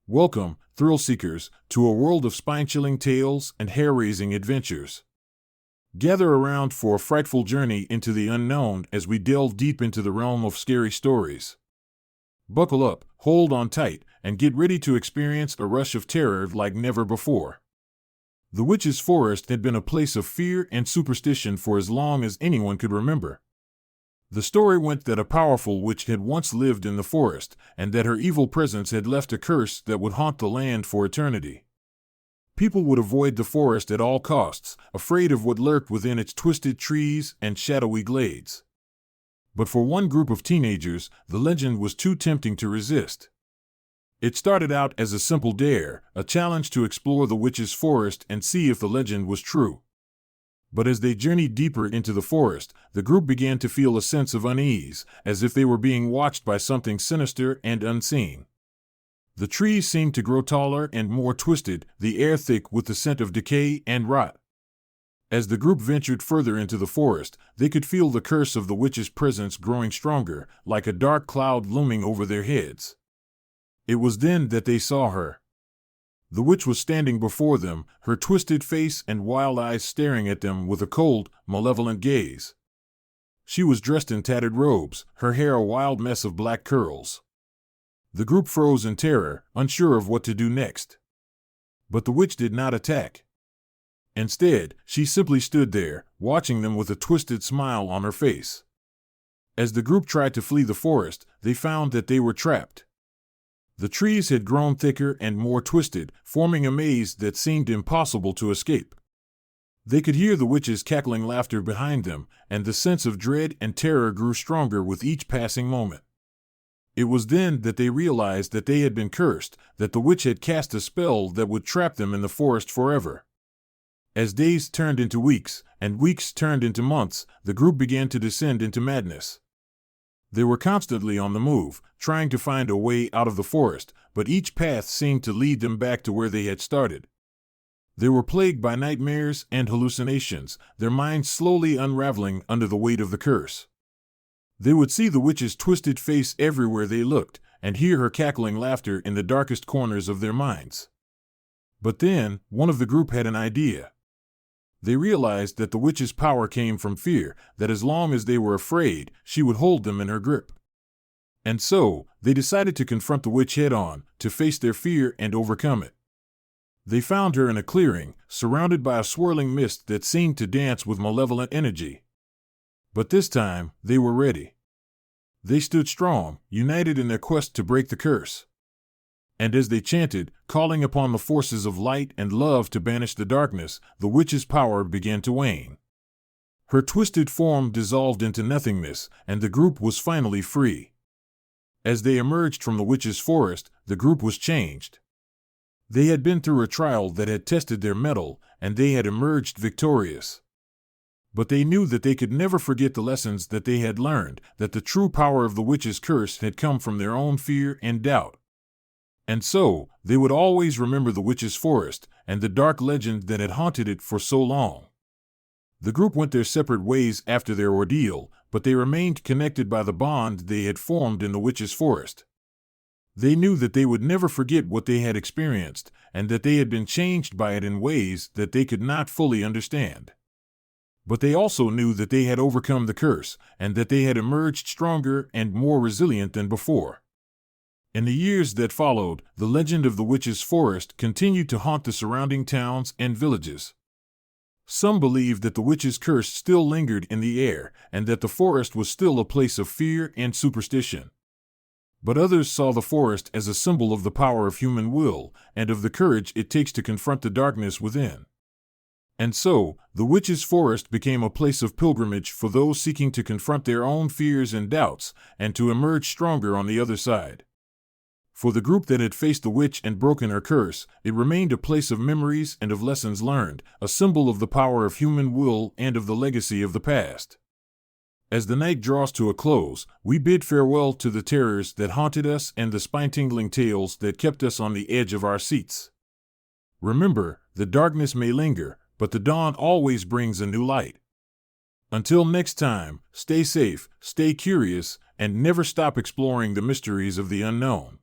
Welcome, thrill seekers, to a world of spine-chilling tales and hair-raising adventures. Gather around for a frightful journey into the unknown as we delve deep into the realm of scary stories. Buckle up, hold on tight, and get ready to experience a rush of terror like never before. The Witch's Forest had been a place of fear and superstition for as long as anyone could remember. The story went that a powerful witch had once lived in the forest, and that her evil presence had left a curse that would haunt the land for eternity. People would avoid the forest at all costs, afraid of what lurked within its twisted trees and shadowy glades. But for one group of teenagers, the legend was too tempting to resist. It started out as a simple dare, a challenge to explore the witch's forest and see if the legend was true. But as they journeyed deeper into the forest, the group began to feel a sense of unease, as if they were being watched by something sinister and unseen. The trees seemed to grow taller and more twisted, the air thick with the scent of decay and rot. As the group ventured further into the forest, they could feel the curse of the witch's presence growing stronger, like a dark cloud looming over their heads. It was then that they saw her. The witch was standing before them, her twisted face and wild eyes staring at them with a cold, malevolent gaze. She was dressed in tattered robes, her hair a wild mess of black curls. The group froze in terror, unsure of what to do next. But the witch did not attack. Instead, she simply stood there, watching them with a twisted smile on her face. As the group tried to flee the forest, they found that they were trapped. The trees had grown thicker and more twisted, forming a maze that seemed impossible to escape. They could hear the witch's cackling laughter behind them, and the sense of dread and terror grew stronger with each passing moment. It was then that they realized that they had been cursed, that the witch had cast a spell that would trap them in the forest forever. As days turned into weeks, and weeks turned into months, the group began to descend into madness. They were constantly on the move, trying to find a way out of the forest, but each path seemed to lead them back to where they had started. They were plagued by nightmares and hallucinations, their minds slowly unraveling under the weight of the curse. They would see the witch's twisted face everywhere they looked, and hear her cackling laughter in the darkest corners of their minds. But then, one of the group had an idea. They realized that the witch's power came from fear, that as long as they were afraid, she would hold them in her grip. And so, they decided to confront the witch head-on, to face their fear and overcome it. They found her in a clearing, surrounded by a swirling mist that seemed to dance with malevolent energy. But this time, they were ready. They stood strong, united in their quest to break the curse. And as they chanted, calling upon the forces of light and love to banish the darkness, the witch's power began to wane. Her twisted form dissolved into nothingness, and the group was finally free. As they emerged from the witch's forest, the group was changed. They had been through a trial that had tested their mettle, and they had emerged victorious. But they knew that they could never forget the lessons that they had learned, that the true power of the witch's curse had come from their own fear and doubt. And so, they would always remember the witch's forest, and the dark legend that had haunted it for so long. The group went their separate ways after their ordeal, but they remained connected by the bond they had formed in the witch's forest. They knew that they would never forget what they had experienced, and that they had been changed by it in ways that they could not fully understand. But they also knew that they had overcome the curse, and that they had emerged stronger and more resilient than before. In the years that followed, the legend of the witch's forest continued to haunt the surrounding towns and villages. Some believed that the witch's curse still lingered in the air, and that the forest was still a place of fear and superstition. But others saw the forest as a symbol of the power of human will, and of the courage it takes to confront the darkness within. And so, the witch's forest became a place of pilgrimage for those seeking to confront their own fears and doubts, and to emerge stronger on the other side. For the group that had faced the witch and broken her curse, it remained a place of memories and of lessons learned, a symbol of the power of human will and of the legacy of the past. As the night draws to a close, we bid farewell to the terrors that haunted us and the spine-tingling tales that kept us on the edge of our seats. Remember, the darkness may linger, but the dawn always brings a new light. Until next time, stay safe, stay curious, and never stop exploring the mysteries of the unknown.